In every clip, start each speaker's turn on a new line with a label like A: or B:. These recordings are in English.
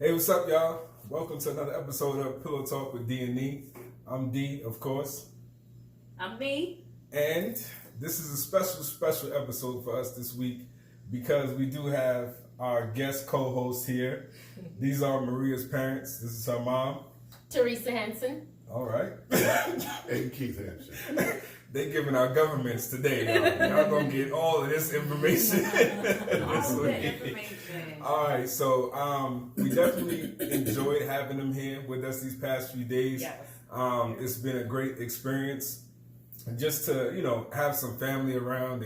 A: Hey, what's up, y'all? Welcome to another episode of Pillow Talk with D and E. I'm D, of course,
B: I'm me.
A: and this is a special episode for us this week because we do have our guest co-host here. These are Maria's parents. This is her mom.
C: Teresa Hansen.
A: All right.
D: And Keith Hansen.
A: They giving our governments today, y'all. Y'all gonna get all of this information.
B: All the information.
A: All right, so we definitely enjoyed having them here with us these past few days.
B: Yes.
A: It's been a great experience, and just to have some family around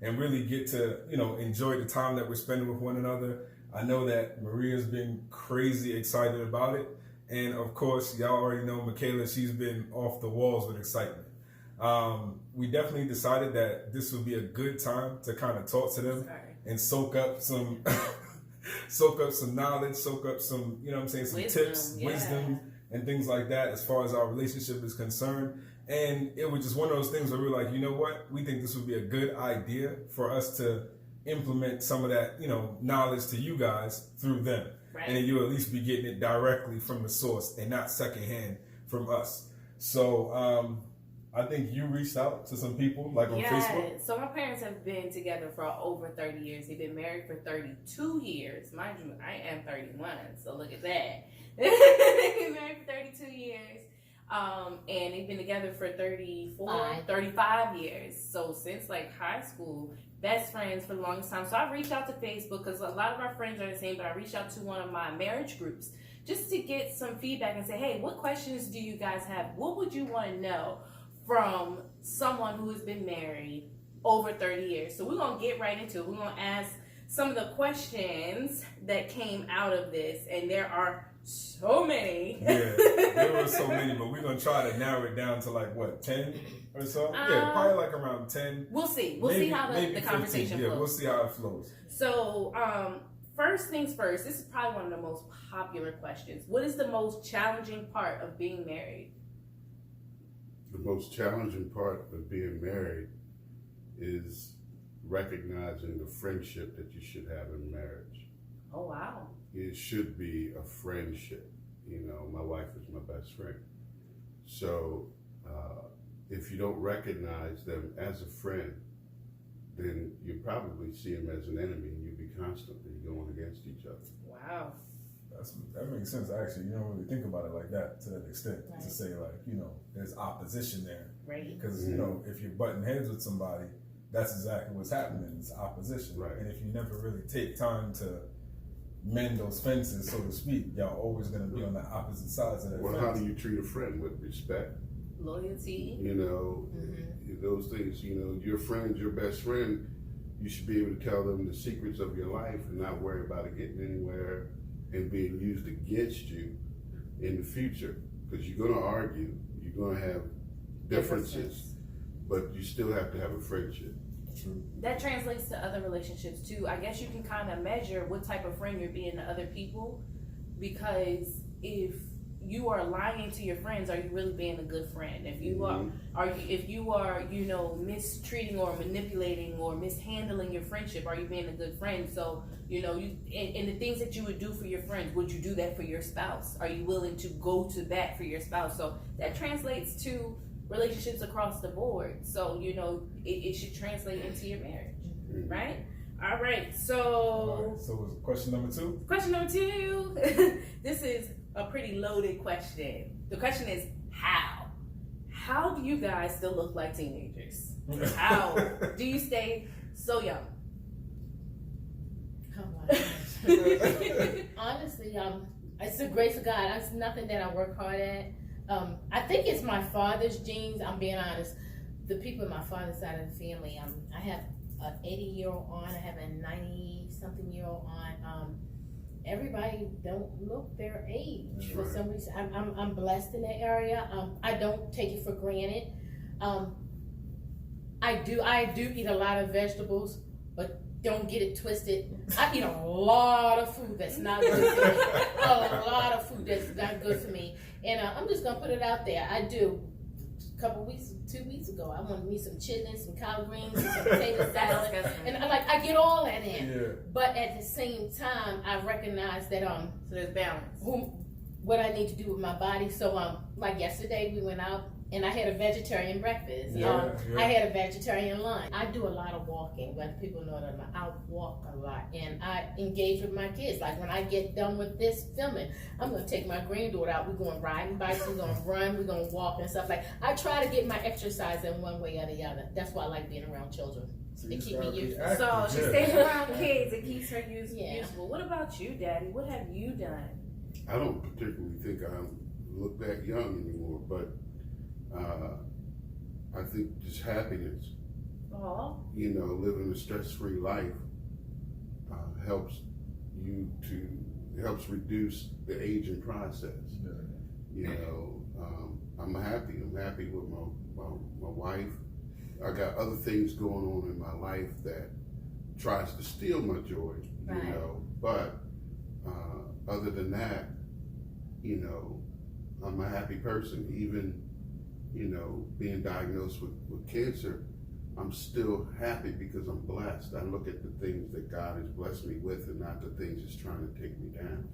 A: and really get to enjoy the time that we're spending with one another. I know that Maria's been crazy excited about it, and of course, y'all already know Michaela. She's been off the walls with excitement. We definitely decided that this would be a good time to kind of talk to them and soak up some knowledge, soak up some, some tips, wisdom, and things like that as far as our relationship is concerned. And it was just one of those things where we were like, you know what? We think this would be a good idea for us to implement some of that, knowledge to you guys through them.
B: Right.
A: And you'll at least be getting it directly from the source and not secondhand from us. So, I think you reached out to some people, like on Facebook.
B: So my parents have been together for over 30 years. They've been married for 32 years. Mind you, I am 31, so look at that. They've been married for 32 years. And they've been together for 35 years. So since like high school, best friends for the longest time. So I reached out to Facebook because a lot of our friends are the same, but I reached out to one of my marriage groups just to get some feedback and say, hey, what questions do you guys have? What would you want to know from someone who has been married over 30 years? So we're going to get right into it. We're going to ask some of the questions that came out of this, and there are so many.
A: Yeah, there were so many, but we're going to try to narrow it down to like, what, 10 or so? Yeah, probably like around 10.
B: We'll see. We'll see how the conversation
A: 15.
B: flows.
A: Yeah, we'll see how it flows.
B: So, first things first, this is probably one of the most popular questions. What is the most challenging part of being married?
D: The most challenging part of being married is recognizing the friendship that you should have in marriage.
B: Oh, wow.
D: It should be a friendship. My wife is my best friend. So if you don't recognize them as a friend, then you probably see them as an enemy and you'll be constantly going against each other.
B: Wow.
A: That makes sense, actually. You don't really think about it like that to that extent.
B: Right.
A: To say, like, there's opposition there.
B: Right.
A: Because, if you're butting heads with somebody, that's exactly what's happening. It's opposition.
D: Right.
A: And if you never really take time to mend those fences, so to speak, y'all always going to be on the opposite sides of that
D: Well,
A: fence.
D: how do you treat a friend? With respect?
B: Loyalty.
D: Those things, your friend, your best friend, you should be able to tell them the secrets of your life and not worry about it getting anywhere and being used against you in the future. Because you're going to argue, you're going to have differences, but you still have to have a friendship.
A: True.
B: That translates to other relationships too. I guess you can kind of measure what type of friend you're being to other people, because if you are lying to your friends, are you really being a good friend? If you are mistreating or manipulating or mishandling your friendship, are you being a good friend? So and the things that you would do for your friends, would you do that for your spouse? Are you willing to go to bat for your spouse? So that translates to relationships across the board. So it should translate into your marriage, right? All right. So
A: was question number 2?
B: Question number 2. This is a pretty loaded question. The question is how? How do you guys still look like teenagers? How do you stay so young?
C: Oh my gosh. Honestly, it's the grace of God. It's nothing that I work hard at. I think it's my father's genes. I'm being honest. The people in my father's side of the family. I have an 80-year-old aunt. I have a 90-something-year-old aunt. Everybody don't look their age for some reason. I'm blessed in that area. I don't take it for granted. I do eat a lot of vegetables, but don't get it twisted. I eat a lot of food that's not good for me. A lot of food that's not good for me. And I'm just gonna put it out there. I do 2 weeks ago. I wanted me some chitlins, some collard greens, and some potato salad,
B: disgusting.
C: and I get all that in.
A: Yeah.
C: But at the same time, I recognize that
B: So there's balance.
C: what I need to do with my body. So like yesterday, we went out and I had a vegetarian breakfast.
A: Yeah,
C: I had a vegetarian lunch. I do a lot of walking. When people know that I walk a lot, and I engage with my kids. Like when I get done with this filming, I'm gonna take my granddaughter out. We're going riding bikes. We're gonna run. We're gonna walk and stuff. Like I try to get my exercise in one way or the other. That's why I like being around children.
A: So
C: They
A: you
C: keep
A: gotta
C: me
A: be
C: youthful.
A: active,
B: So she
A: yeah.
B: stays around kids. It keeps her
C: Yeah.
B: useful. What about you, Daddy? What have you done?
D: I don't particularly think I look that young anymore, but I think just happiness,
B: Aw.
D: you know, living a stress-free life helps reduce the aging process.
A: Yeah.
D: You know, I'm happy with my wife. I got other things going on in my life that tries to steal my joy, you
C: Right.
D: know, but other than that, you know, I'm a happy person. Even, you know, being diagnosed with cancer, I'm still happy because I'm blessed. I look at the things that God has blessed me with and not the things that's trying to take me down.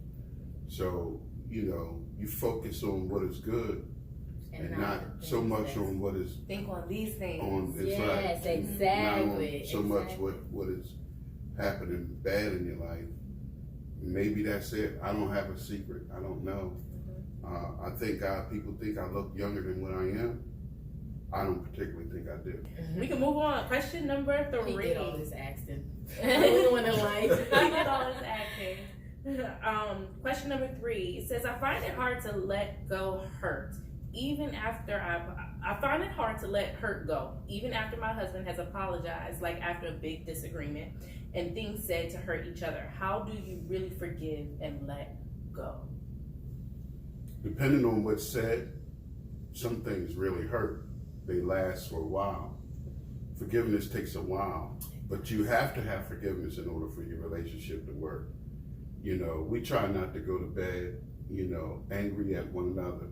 D: So, you know, you focus on what is good and not
C: the
D: so
C: things
D: much
C: that's-
D: on what is
B: Think on these things.
D: on
C: Yes,
D: inside.
C: exactly.
D: Not on so much
C: exactly.
D: what is happening bad in your life. Maybe that's it. I don't have a secret. I don't know. I think people think I look younger than what I am. I don't particularly think I do.
B: We can move on. Question number
C: He
B: 3.
C: did all this acting. Everyone in life.
B: I did all this acting. Question number 3. It says, I find it hard to let go hurt. Even after I find it hard to let hurt go, even after my husband has apologized, like after a big disagreement and things said to hurt each other. How do you really forgive and let go?
D: Depending on what's said, some things really hurt. They last for a while. Forgiveness takes a while, but you have to have forgiveness in order for your relationship to work. You know, we try not to go to bed, you know, angry at one another.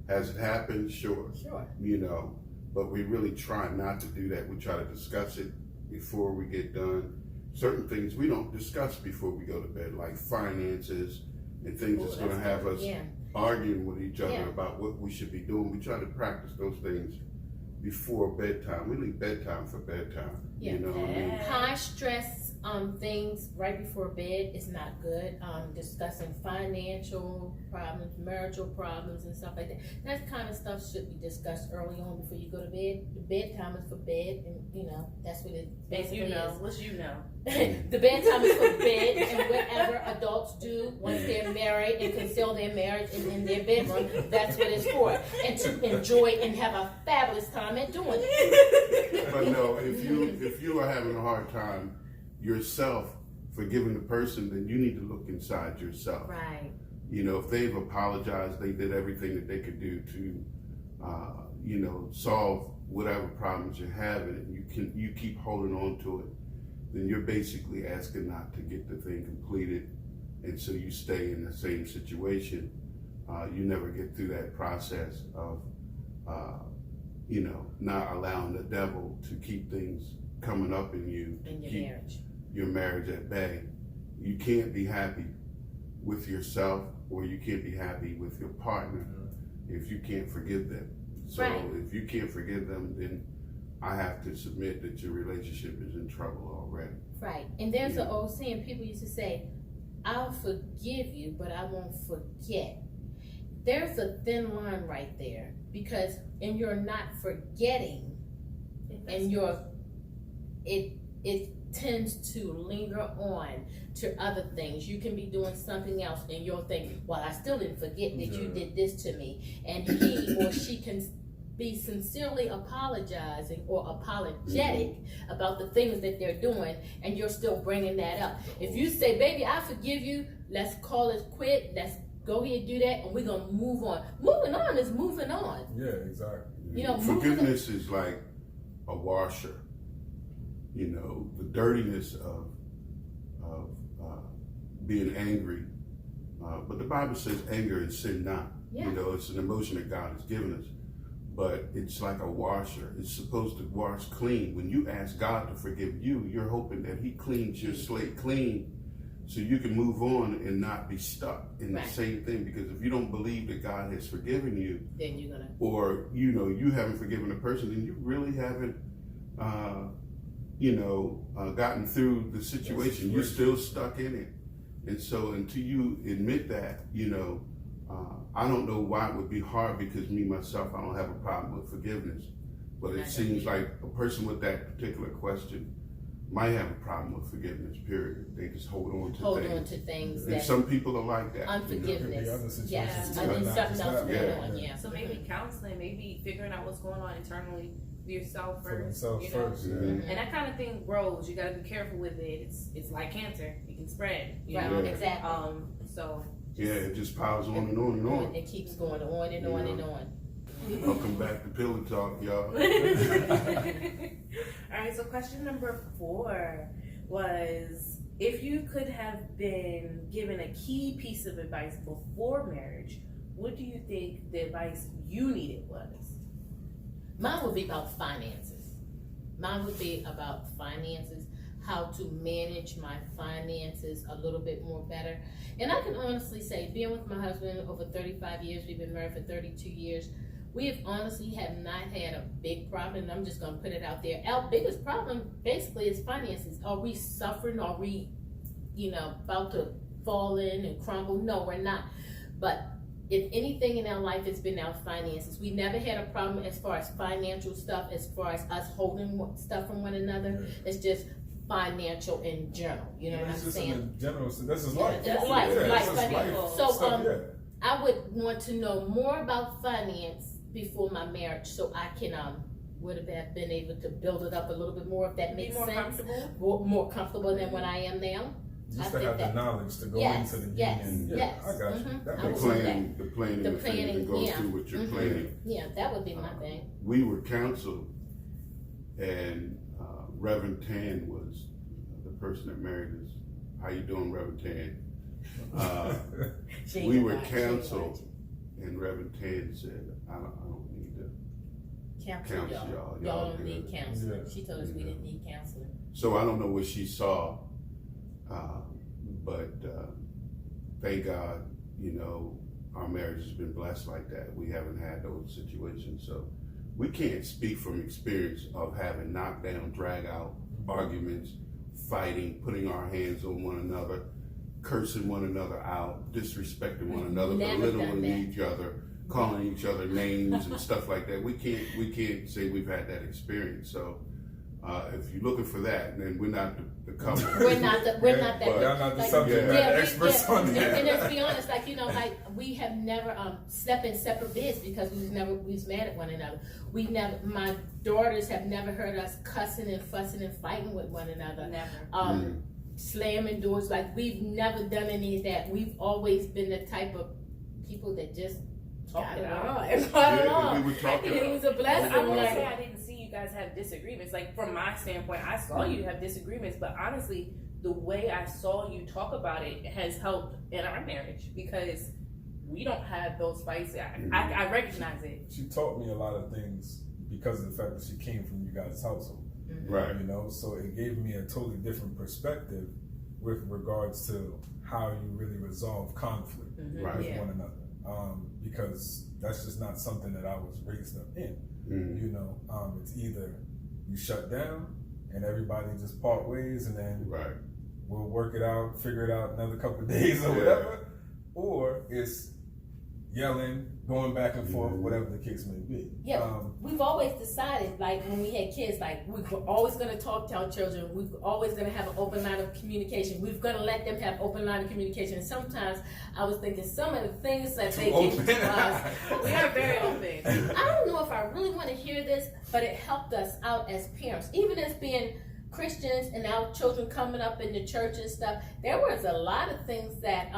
D: Has it happened? Sure.
C: Sure.
D: You know, but we really try not to do that. We try to discuss it before we get done. Certain things we don't discuss before we go to bed, like finances and things that's going to have us
C: Yeah.
D: arguing with each other
C: Yeah.
D: about what we should be doing. We try to practice those things before bedtime. We leave bedtime for bedtime.
C: Yeah.
D: You know what I mean?
C: High stress things right before bed is not good. Discussing financial problems, marital problems, and stuff like that. That kind of stuff should be discussed early on before you go to bed. The bedtime is for bed, and you know that's what it basically
B: You know,
C: is.
B: what you know.
C: The bedtime is for bed, and whatever adults do once they're married and conceal their marriage in their bedroom, that's what it's for. And to enjoy and have a fabulous time at doing it.
D: But no, if you are having a hard time yourself forgiving the person, then you need to look inside yourself.
C: Right.
D: You know, if they've apologized, they did everything that they could do to, you know, solve whatever problems you're having, and you keep holding on to it, then you're basically asking not to get the thing completed, and so you stay in the same situation. You never get through that process of, you know, not allowing the devil to keep things coming up in you,
C: In your
D: keep
C: marriage.
D: your marriage at bay. You can't be happy with yourself, or you can't be happy with your partner if you can't forgive them. So
C: Right.
D: if you can't forgive them, then I have to submit that your relationship is in trouble already.
C: Right. And there's
D: Yeah.
C: an old saying people used to say, I'll forgive you, but I won't forget. There's a thin line right there, because and you're not forgetting, and it tends to linger on to other things. You can be doing something else and you'll think, well, I still didn't forget that you did this to me. And he or she can be sincerely apologizing or apologetic about the things that they're doing, and you're still bringing that up. If you say, baby, I forgive you, let's call it quit, let's go ahead and do that, and we're going to move on. Moving on is moving on.
A: Yeah, exactly.
C: You know,
D: forgiveness is like a washer. You know, the dirtiness of being angry. But the Bible says anger is sin not.
C: Yeah.
D: You know, it's an emotion that God has given us. but it's like a washer. It's supposed to wash clean. When you ask God to forgive you, you're hoping that He cleans your slate clean so you can move on and not be stuck in the same thing. Because if you don't believe that God has forgiven you,
C: then you're gonna,
D: or you haven't forgiven a person, then you really haven't gotten through the situation. You're still stuck in it. And so until you admit that, I don't know why it would be hard, because me, myself, I don't have a problem with forgiveness. But it seems like a person with that particular question might have a problem with forgiveness, period. They just hold on to things.
C: And
D: that some people are like that.
C: Unforgiveness. Yes.
B: Yeah.
C: And then something else going on, yeah.
B: So maybe counseling, maybe figuring out what's going on internally for yourself
A: For
B: first.
A: themselves first, yeah.
B: And that kind of thing grows. You gotta be careful with it. It's like cancer. It can spread. You
C: Right,
B: know?
C: exactly.
B: So
D: It just piles on and on and on.
C: It keeps going on and on and on.
D: Welcome back to Pillow Talk, y'all.
B: All right, so question number 4 was, if you could have been given a key piece of advice before marriage, what do you think the advice you needed was?
C: Mine would be about finances. How to manage my finances a little bit more better. And I can honestly say, being with my husband over 35 years, we've been married for 32 years, we have honestly not had a big problem, and I'm just gonna put it out there. Our biggest problem basically is finances. Are we suffering? Are we, about to fall in and crumble? No, we're not. But if anything in our life, it's been our finances. We never had a problem as far as financial stuff, as far as us holding stuff from one another. It's just financial in general. You know what I'm saying?
A: In general, so this is life.
C: It's life. So I would want to know more about finance before my marriage, so I can would have been able to build it up a little bit more, if that makes sense.
B: Comfortable?
C: More comfortable than what I am now.
A: Just to have the knowledge to go into the union.
C: Yes.
A: I got you.
C: Mm-hmm.
A: That
D: The
A: makes
D: planning that goes
C: yeah.
D: through with your
C: Mm-hmm.
D: planning.
C: Yeah, that would be my thing.
D: We were counseled, and Reverend Tan was the person that married us. How you doing, Reverend Tan? We were counseled, and Reverend Tan said, I don't need to counsel y'all.
C: Y'all don't need counseling.
A: Yeah.
C: She told us we didn't need counseling.
D: So I don't know what she saw, but thank God, our marriage has been blessed like that. We haven't had those situations, so we can't speak from experience of having knockdown, drag out arguments, fighting, putting our hands on one another, cursing one another out, disrespecting one another, belittling each other, calling each other names and stuff like that. We can't say we've had that experience. So if you're looking for that, then we're not the couple.
C: We're not that.
A: Y'all not the subject matter experts on that.
C: And let's be honest, we have never slept in separate beds because we was mad at one another. My daughters have never heard us cussing and fussing and fighting with one another.
B: Never.
C: Slamming doors, we've never done any of that. We've always been the type of people that just talk it out and got along.
D: We would talk it
C: was a blessing.
B: I wouldn't say I didn't see you guys have disagreements. Like, from my standpoint, I saw you have disagreements, but honestly, the way I saw you talk about it has helped in our marriage, because we don't have those fights. I recognize it.
A: She taught me a lot of things because of the fact that she came from you guys' household.
D: Right.
A: So it gave me a totally different perspective with regards to how you really resolve conflict with one another. Because that's just not something that I was raised up in. It's either you shut down and everybody just part ways, and then we'll work it out, figure it out another couple of days or whatever, or it's yelling, going back and forth, whatever the case may be.
C: We've always decided, when we had kids, we were always going to talk to our children. We're always going to have an open line of communication. We're going to let them have open line of communication. And sometimes I was thinking some of the things that they did to us.
B: We are very open.
C: I don't know if I really want to hear this, but it helped us out as parents, even as being Christians and our children coming up in the church and stuff. There was a lot of things that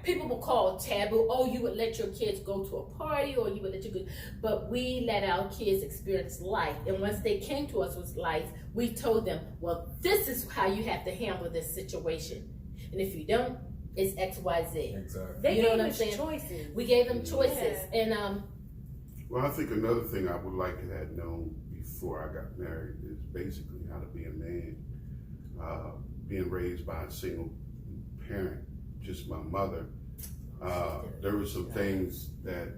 C: people will call taboo. Oh, you would let your kids go to a party, or you would let your kids, but we let our kids experience life. And once they came to us with life, we told them, well, this is how you have to handle this situation. And if you don't, it's X, Y, Z.
A: Exactly.
B: They
C: You know
B: gave
C: what I'm
B: us
C: saying?
B: choices.
C: We gave them choices. And
D: Well, I think another thing I would like to have known before I got married is basically how to be a man. Being raised by a single parent, just my mother, there were some things that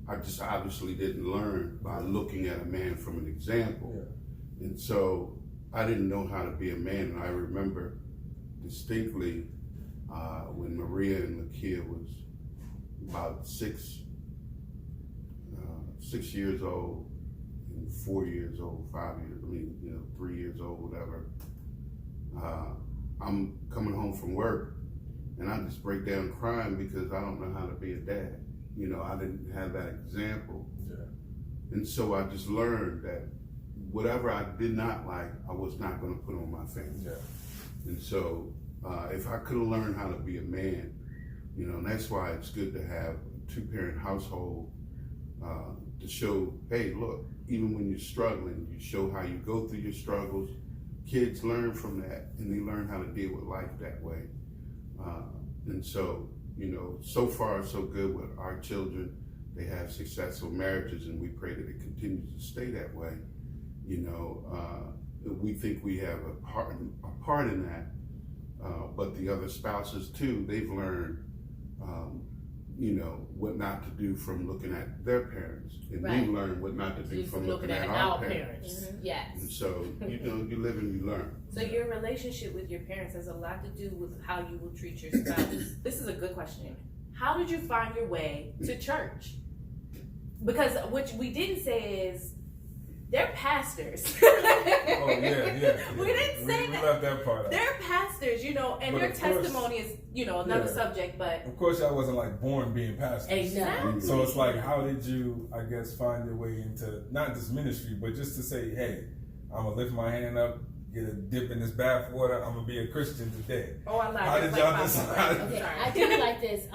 D: I just obviously didn't learn by looking at a man from an example. Yeah. And so I didn't know how to be a man. And I remember distinctly when Maria and Lakia was about 6 years old, and 4 years old, 5 years, 3 years old, whatever. I'm coming home from work and I just break down crying because I don't know how to be a dad. I didn't have that example. Yeah. And so I just learned that whatever I did not like, I was not going to put on my family. Yeah. And so if I could have learned how to be a man, and that's why it's good to have a 2-parent household to show, hey, look, even when you're struggling, you show how you go through your struggles. Kids learn from that, and they learn how to deal with life that way. And so, so far so good with our children. They have successful marriages, and we pray that it continues to stay that way. We think we have a part in that, but the other spouses too, they've learned, what not to do from looking at their parents, and we learn what not to do from looking at our parents.
C: Mm-hmm. Yes.
D: And so, you live and you learn.
B: So your relationship with your parents has a lot to do with how you will treat your spouse. This is a good question. How did you find your way to church? Because what we didn't say is they're pastors.
A: Oh yeah.
B: We didn't say
A: we
B: that.
A: left that part out.
B: They're pastors, and
A: But
B: their
A: of course,
B: testimony is, another subject. But
A: of course, I wasn't like born being pastors.
B: exactly.
A: So it's like, how did you, I guess, find your way into not just ministry, but just to say, hey, I'm gonna lift my hand up, get a dip in this bath water. I'm gonna be a Christian today.
B: Oh, I like.
A: How did y'all decide?
C: Okay, I do it like this.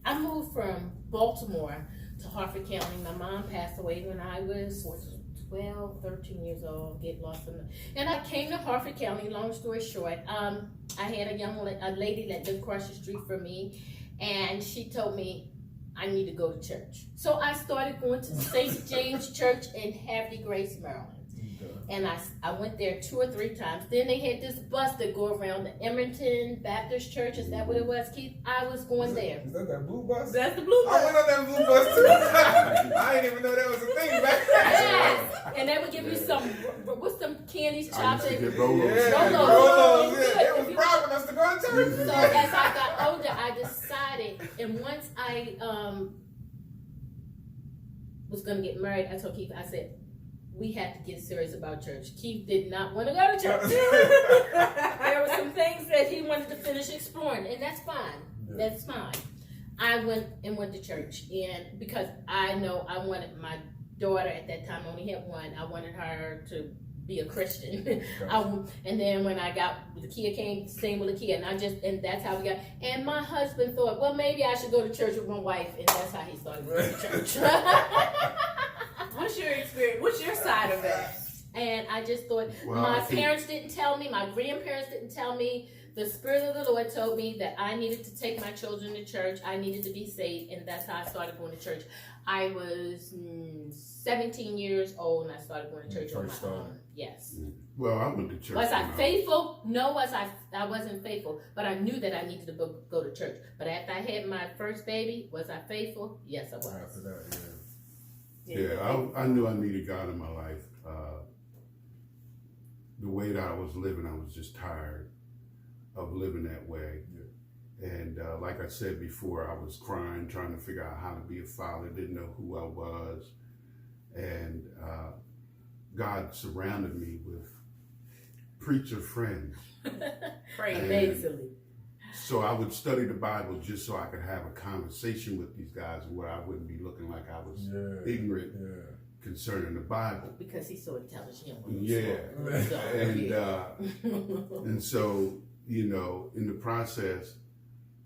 C: I moved from Baltimore to Harford County. My mom passed away when I was 12, 13 years old, get lost in and I came to Harford County, long story short. I had a lady that lived across the street from me, and she told me I need to go to church. So I started going to St. James Church in Havre de Grace, Maryland. And I went there 2 or 3 times. Then they had this bus that go around the Emerton Baptist Church. Is that what it was, Keith? I was going there.
A: Is that blue bus?
B: That's the blue bus.
A: I went on that blue bus too. I didn't even know that was a thing back then.
C: Yes. And they would give you some candies, chocolate.
D: I used to get Rolos.
A: Rolos.
C: Rolos.
A: Yeah, they was bribing us to go to church.
C: So as I got older, I decided, and once I was going to get married, I told Keith, I said, we had to get serious about church. Keith did not want to go to church. There were some things that he wanted to finish exploring, and that's fine. Yeah. That's fine. I went to church, and because I know I wanted my daughter at that time, only had one. I wanted her to be a Christian. And then when I got Lakia came, same with Lakia, and that's how we got. And my husband thought, well, maybe I should go to church with my wife, and that's how he started going to church.
B: What's your experience? What's your side of that?
C: And I just thought, my parents didn't tell me, my grandparents didn't tell me. The Spirit of the Lord told me that I needed to take my children to church. I needed to be saved, and that's how I started going to church. I was 17 years old, and I started going to church on my own. Yes.
D: Well, I went to church.
C: Was I faithful? No, I wasn't faithful, but I knew that I needed to go to church. But after I had my first baby, was I faithful? Yes, I was.
A: After that,
D: yeah, I knew I needed God in my life. The way that I was living, I was just tired of living that way. Yeah. And like I said before, I was crying, trying to figure out how to be a father, didn't know who I was. And God surrounded me with preacher friends.
C: Amazingly.
D: So I would study the Bible just so I could have a conversation with these guys where I wouldn't be looking like I was ignorant concerning the Bible.
C: Because he's so intelligent.
D: And so, in the process,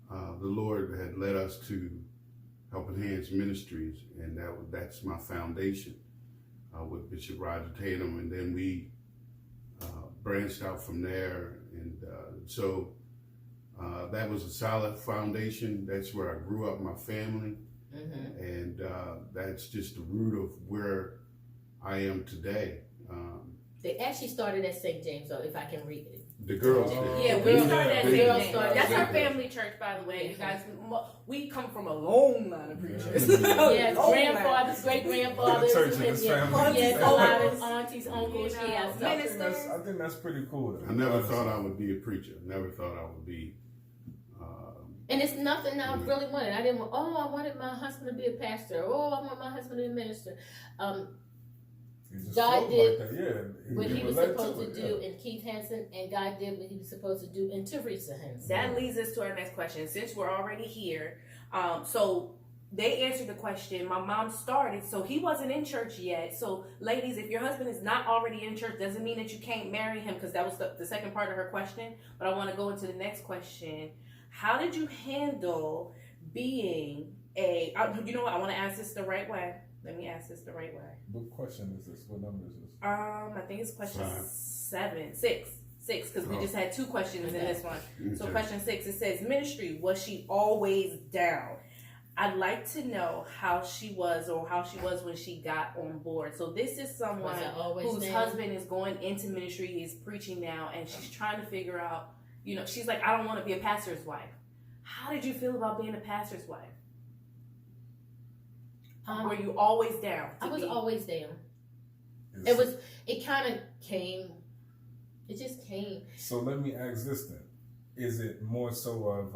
D: the Lord had led us to Helping Hands Ministries, and that's my foundation with Bishop Roger Tatum, and then we branched out from there, and so that was a solid foundation. That's where I grew up, my family,
C: Mm-hmm.
D: And that's just the root of where I am today.
C: They actually started at St. James, though, if I can read it.
D: The girls
A: Oh.
D: did.
B: Yeah, we
C: Girls
B: started at
C: St.
B: St.
C: James.
B: James. That's our
D: St.
B: family church, by the way. You guys, we come from a long line of preachers.
C: Yeah,
B: Long line.
C: grandfathers, great grandfathers,
A: Church in this family.
C: yes, a lot of aunties, uncles,
B: You know,
C: yeah. So.
B: ministers.
A: I think that's pretty cool.
D: I never thought I would be a preacher. Never thought I would be.
C: And it's nothing I really wanted. I didn't want, I wanted my husband to be a pastor. Oh, I want my husband to be a minister. God did what he was supposed to do in Keith Henson, and God did what he was supposed to do in Teresa Henson.
B: That leads us to our next question. Since we're already here, so they answered the question. My mom started, so he wasn't in church yet. So, ladies, if your husband is not already in church, doesn't mean that you can't marry him, because that was the second part of her question. But I want to go into the next question. How did you handle being a? You know what? I want to ask this the right way. Let me ask this the right way.
A: What question is this? What number is this?
B: I think it's question 6, because we just had 2 questions in this one. So question 6, it says, ministry, was she always down? I'd like to know how she was when she got on board. So this is someone whose husband is going into ministry, he's preaching now, and she's trying to figure out, she's like, I don't want to be a pastor's wife. How did you feel about being a pastor's wife? Were you always down?
C: I was always down.
A: It
C: just came.
A: So let me ask this then. Is it more so of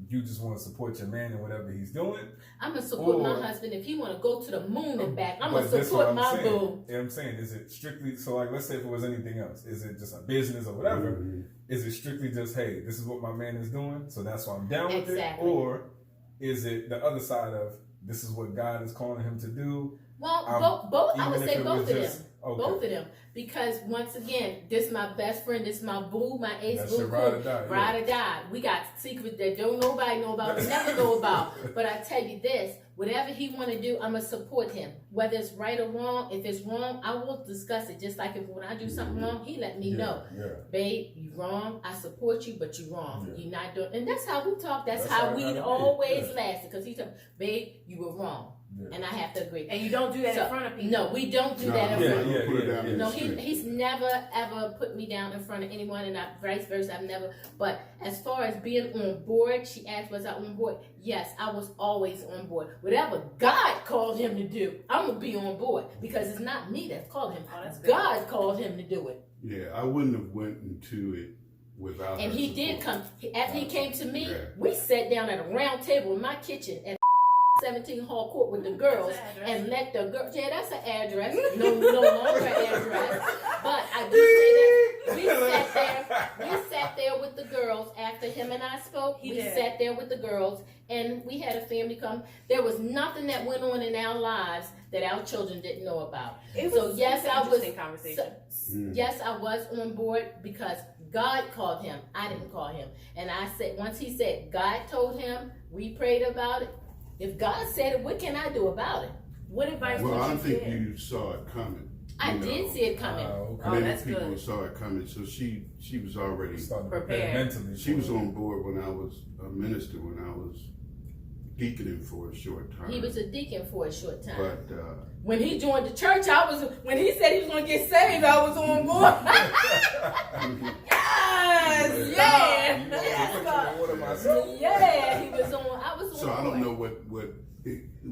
A: you just want to support your man in whatever he's doing?
C: I'm going to support my husband. If he want to go to the moon and back, I'm going to support my boo.
A: Yeah, I'm saying, is it strictly, so like, let's say if it was anything else, is it just a business or whatever? Mm-hmm. Is it strictly just, hey, this is what my man is doing, so that's why I'm down with it? Or is it the other side of, this is what God is calling him to do?
C: Well, both. I would say both of them.
A: Okay.
C: Both of them. Because once again, this my best friend, this my boo, my ace
A: That's
C: boo.
A: your ride or die.
C: Ride or die. We got secrets that don't nobody know about, we never know about. But I tell you this, whatever he want to do, I'm going to support him. Whether it's right or wrong, if it's wrong, I will discuss it. Just like if when I do something wrong, he let me know. Yeah. Babe, you wrong. I support you, but you wrong. Yeah. You're not doing. And that's how we talk. That's how we always lasted. Because he said, babe, you were wrong. Yeah. And I have to agree.
B: And you don't do that in front of people.
C: No, we don't do that in front of
A: people.
C: No, he's never ever put me down in front of anyone, and vice versa. I've never. But as far as being on board, she asked, was I on board? Yes, I was always on board. Whatever God called him to do, I'm gonna be on board, because it's not me that called him. God called him to do it.
D: Yeah, I wouldn't have went into it without.
C: And he did come after he came to me. Yeah. We sat down at a round table in my kitchen at 17 Hall Court with the girls and let the girls. Yeah, that's an address. No longer address. But I do say that we sat there with the girls after him and I spoke. We sat there with the girls and we had a family come. There was nothing that went on in our lives that our children didn't know about. Yes, I was on board because God called him. I didn't call him. And I said, once he said God told him, we prayed about it. If God said it, what can I do about it?
B: What advice
D: would you give?
B: Well,
D: I think you saw it coming.
C: I did see it coming.
D: Many people saw it coming, so she was already
B: prepared
A: mentally.
D: She was on board when I was a minister, when I was deaconing for a short time.
C: He was a deacon for a short time.
D: But
C: when he joined the church, when he said he was going to get saved, I was on board. He was on. I was on.
D: So I don't know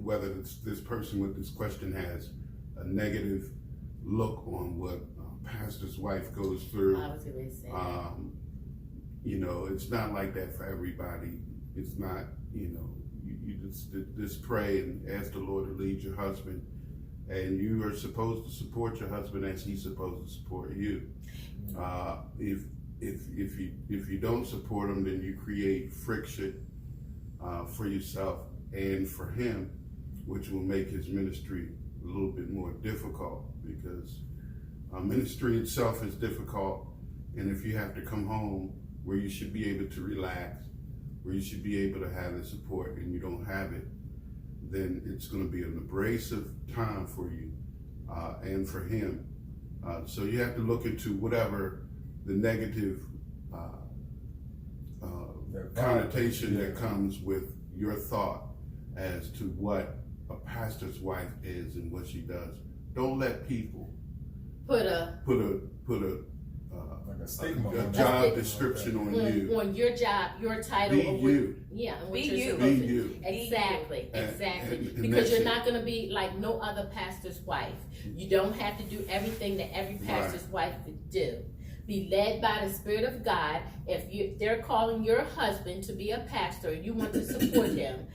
D: whether this person with this question has a negative look on what a pastor's wife goes through.
C: I was going to say.
D: It's not like that for everybody. It's not. You just pray and ask the Lord to lead your husband, and you are supposed to support your husband as he's supposed to support you. If you don't support him, then you create friction for yourself and for him, which will make his ministry a little bit more difficult, because ministry itself is difficult. And if you have to come home where you should be able to relax, where you should be able to have the support, and you don't have it, then it's going to be an abrasive time for you and for him. So you have to look into whatever the negative connotation that comes with your thought as to what a pastor's wife is and what she does. Don't let people
C: Put a
A: Like a stigma.
D: a
A: on
D: job
A: that.
D: description on you.
C: on your job, your title.
D: Be
C: of what,
D: you.
C: Yeah, and what
B: Be
C: you're
B: you.
C: supposed
D: Be
C: to
D: you.
C: Exactly,
D: And-
C: exactly.
D: and
C: Because
D: that's
C: you're
D: it.
C: not going to be like no other pastor's wife. You don't have to do everything that every pastor's wife would do. Be led by the Spirit of God. If they're calling your husband to be a pastor and you want to support him,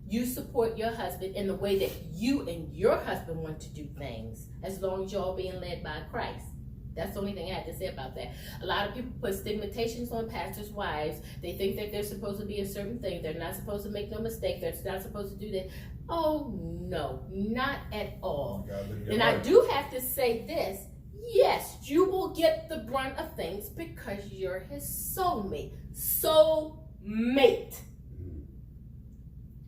C: you support your husband in the way that you and your husband want to do things, as long as you're all being led by Christ. That's the only thing I have to say about that. A lot of people put stigmatizations on pastors' wives. They think that they're supposed to be a certain thing. They're not supposed to make no mistake. They're not supposed to do that. Oh, no, not at all.
A: You gotta live your
C: And I
A: life.
C: do have to say this. Yes, you will get the brunt of things because you're his soulmate. Soulmate.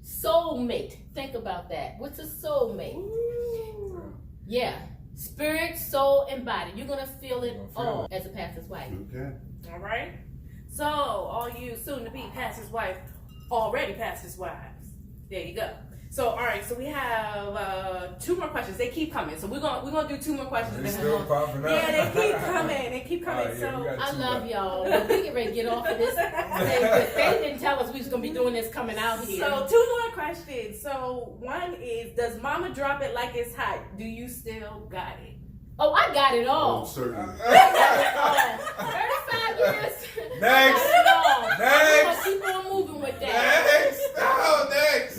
C: Soulmate. Think about that. What's a soulmate? Yeah. Spirit, soul, and body. You're going to feel it
A: You're gonna feel
C: all as a pastor's wife.
D: Okay.
B: All right. So, all you soon-to-be pastor's wife, already pastor's wives. There you go. So, all right. So we have 2 more questions. They keep coming. So we're gonna do 2 more questions.
A: They
B: and then
A: still
B: we'll-
A: popping up.
B: Yeah, they keep coming. They keep coming.
A: All right, yeah, we
B: so.
A: got
C: I
A: two
C: love
A: left.
C: y'all. But we get ready to get off of this thing. But they didn't tell us we was going to be doing this coming out here.
B: So 2 more questions. So one is, does mama drop it like it's hot? Do you still got it?
C: Oh, I got it
D: Oh,
C: all.
D: certainly.
C: 35 years.
A: Next.
C: I got it all.
A: Next.
C: I'm gonna keep on moving with that.
A: Next. Oh, next.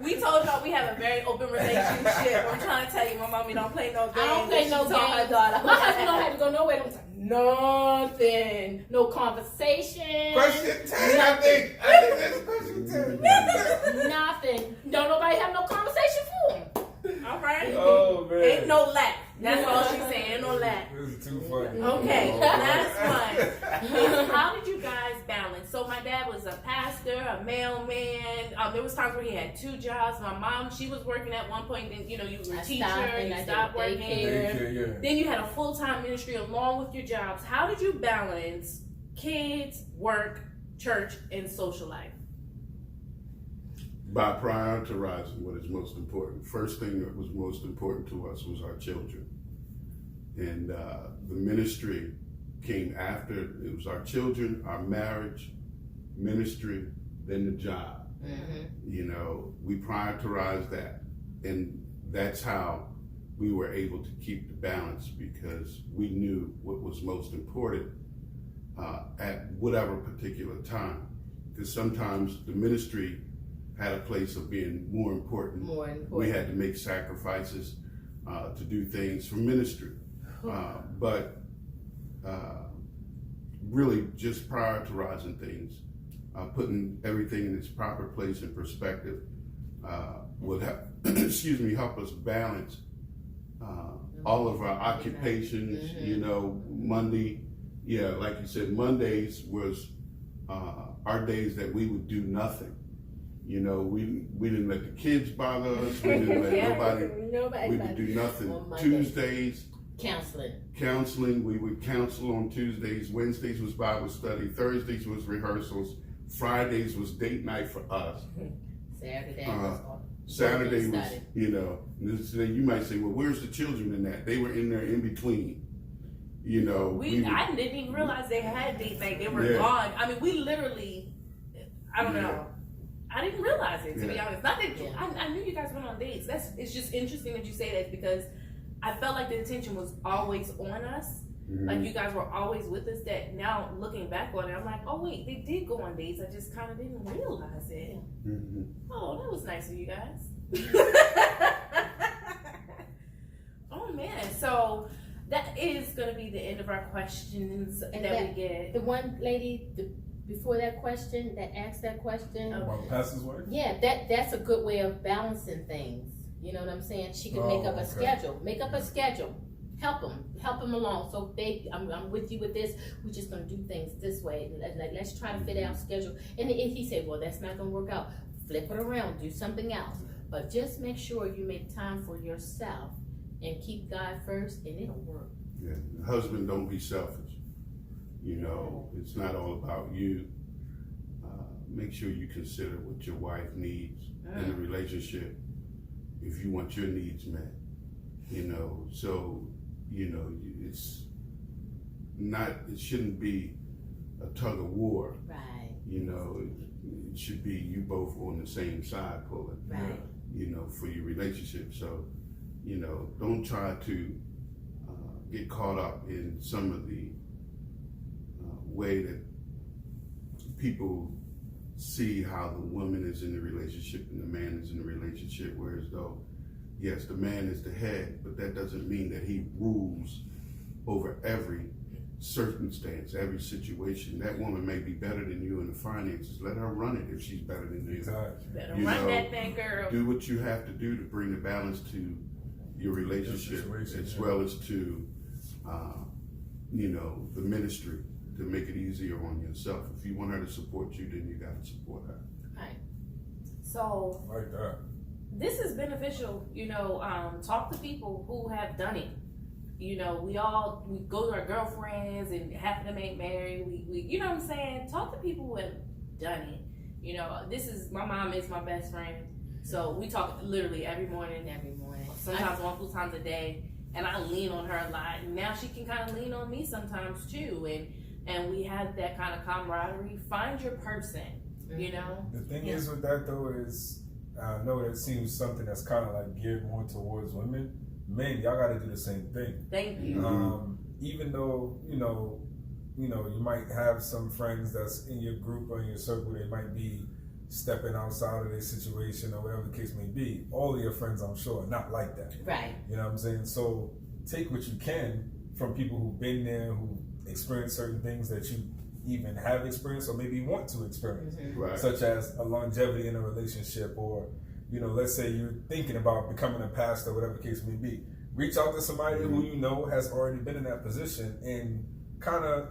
B: We told y'all we have a very open relationship. I'm trying to tell you, my mommy don't play no games.
C: I don't play no
B: She told her
C: games.
B: daughter.
C: My husband don't have to go nowhere. Don't say nothing. No conversation.
A: Question 10, I think that's question 10.
C: Nothing. Don't nobody have no conversation for him.
B: All right.
A: Oh, man.
B: Ain't no lack. That's all she's saying. Ain't no lack.
A: This is too funny.
B: Okay,
A: Oh,
B: last one. How did you guys balance? So my dad was a pastor, a mailman. There was times where he had 2 jobs. My mom, she was working at one point. Then you were a
C: I
B: teacher.
C: stopped and
B: You
C: I did
B: stopped working.
C: daycare.
A: Yeah.
B: Then you had a full-time ministry along with your jobs. How did you balance kids, work, church, and social life?
D: By prioritizing what is most important. First thing that was most important to us was our children. And the ministry came after. It was our children, our marriage, ministry, then the job.
C: Mm-hmm.
D: We prioritized that. And that's how we were able to keep the balance, because we knew what was most important at whatever particular time. Because sometimes the ministry had a place of being more important.
C: More important.
D: We had to make sacrifices to do things for ministry. But really just prioritizing things, putting everything in its proper place and perspective would help, help us balance all of our occupations. Monday, like you said, Mondays was our days that we would do nothing. We didn't let the kids bother us. We didn't let nobody. We would do nothing.
C: On Monday.
D: Tuesdays,
C: Counseling.
D: we would counsel on Tuesdays. Wednesdays was Bible study. Thursdays was rehearsals. Fridays was date night for us.
C: Saturday was
D: Saturday was,
C: started.
D: and you might say, well, where's the children in that? They were in there in between.
B: I didn't even realize they had date night. They were gone. I mean, we literally, I don't know. I didn't realize it, to be honest. Not that I knew you guys went on dates. It's just interesting that you say that, because I felt like the attention was always on us.
D: Mhm.
B: Like you guys were always with us. That now looking back on it, I'm like, oh wait, they did go on dates. I just kind of didn't realize it.
D: Mhm.
B: Oh, that was nice of you guys. Oh man, so that is going to be the end of our questions
C: And
B: that we get.
C: The one lady before that question that asked that question.
A: About pastor's wife?
C: Yeah, that's a good way of balancing things. You know what I'm saying? She can make up a schedule. Make up a schedule. Help them along. So I'm with you with this. We're just gonna do things this way. Let's try to fit our schedule. And if he said, well, that's not gonna work out, flip it around, do something else. But just make sure you make time for yourself and keep God first, and it'll work.
D: Yeah. Husband, don't be selfish. It's not all about you. make sure you consider what your wife needs in a relationship if you want your needs met. So it's not. It shouldn't be a tug of war.
C: Right.
D: It should be you both on the same side pulling.
C: Right.
D: For your relationship. So, don't try to get caught up in some of the way that people see how the woman is in the relationship and the man is in the relationship, whereas though, yes, the man is the head, but that doesn't mean that he rules over every circumstance, every situation. That woman may be better than you in the finances. Let her run it if she's better than you.
A: Exactly.
B: Better run that thing, girl.
D: Do what you have to do to bring the balance to your relationship, as well as to, the ministry, to make it easier on yourself. If you want her to support you, then you got to support her.
C: Right.
B: So
A: Like that.
B: this is beneficial. Talk to people who have done it. We go to our girlfriends and half of them ain't married. We you know what I'm saying? Talk to people who have done it. My mom is my best friend. So we talk literally every morning. Sometimes multiple times a day. And I lean on her a lot. And now she can kind of lean on me sometimes too. And we have that kind of camaraderie. Find your person,
A: The thing is with that though is, I know that seems something that's kind of like geared more towards women. Men, y'all got to do the same thing.
B: Thank you.
A: Even though you might have some friends that's in your group or in your circle, they might be stepping outside of their situation or whatever the case may be. All of your friends, I'm sure, are not like that.
C: Right.
A: You know what I'm saying? So take what you can from people who've been there, who experienced certain things that you even have experienced or maybe want to experience,
D: Right.
A: such as a longevity in a relationship, or let's say you're thinking about becoming a pastor, whatever the case may be. Reach out to somebody who has already been in that position and kind of,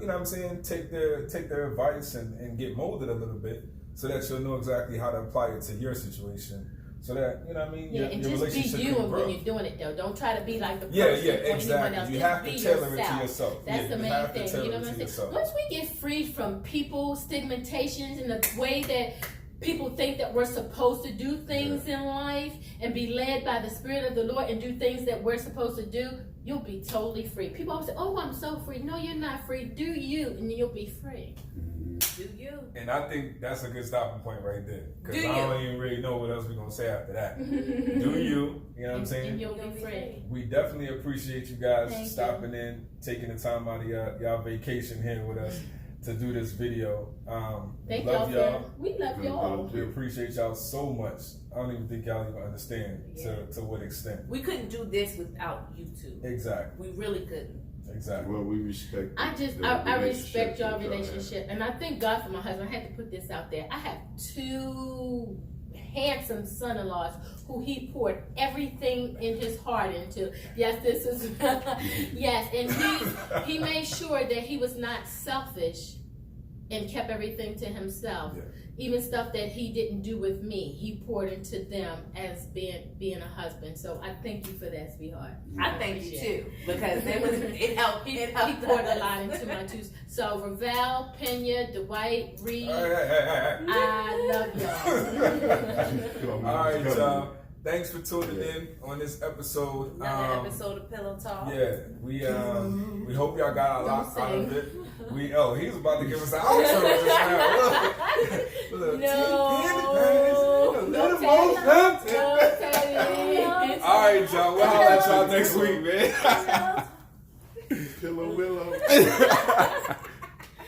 A: take their advice and get molded a little bit so that you'll know exactly how to apply it to your situation. So that,
C: Yeah, and
A: your
C: just be
A: relationship
C: you
A: can grow.
C: when you're doing it though. Don't try to be like the person
A: Yeah,
C: or anyone
A: exactly.
C: else.
A: You
C: Just
A: have
C: be
A: to tailor it to
C: yourself.
A: yourself.
C: That's
A: Yeah,
C: the
A: you
C: main
A: have to
C: thing.
A: tailor
C: You know
A: it
C: what
A: to
C: I'm saying?
A: yourself.
C: Once we get freed from people stigmatizations and the way that people think that we're supposed to do things in life and be led by the Spirit of the Lord and do things that we're supposed to do, you'll be totally free. People always say, "Oh, I'm so free." No, you're not free. Do you, and you'll be free.
B: Do you?
A: And I think that's a good stopping point right there. Because
B: Do
A: I
B: you?
A: don't even really know what else we're going to say after that. Do you? You know what I'm
C: And
A: saying?
C: you'll be free.
A: We definitely appreciate you guys
C: Thank
A: stopping in, taking the time out of y'all vacation here with us to do this video.
C: Thank
A: love
C: y'all. We love y'all.
A: We appreciate y'all so much. I don't even think y'all even understand to what extent.
B: We couldn't do this without you two.
A: Exactly.
B: We really couldn't.
A: Exactly.
D: Well, we respect.
C: I
D: the
C: respect your
D: that y'all have.
C: relationship, and I thank God for my husband. I had to put this out there. I have two handsome son-in-laws who he poured everything in his heart into. Yes, this is yes, and he made sure that he was not selfish and kept everything to himself.
A: Yeah.
C: Even stuff that he didn't do with me, he poured into them as being a husband. So I thank you for that, sweetheart.
B: I thank you too, because it helped.
C: He
B: It helped
C: poured a
B: us.
C: lot into my two. So Ravel, Pena, Dwight, Reed,
A: Hey.
C: I love y'all.
A: All right, y'all. Thanks for tuning in on this episode.
B: Another episode of Pillow Talk.
A: Yeah, we hope y'all got a lot
C: Don't
A: out of
C: sing.
A: it. He's about to give us an outro just now. Look.
C: No.
A: Little
C: Don't
A: more
C: tell
A: something.
C: Don't tell me.
A: All right, y'all. We'll holler at y'all next week, man.
D: Pillow Willow.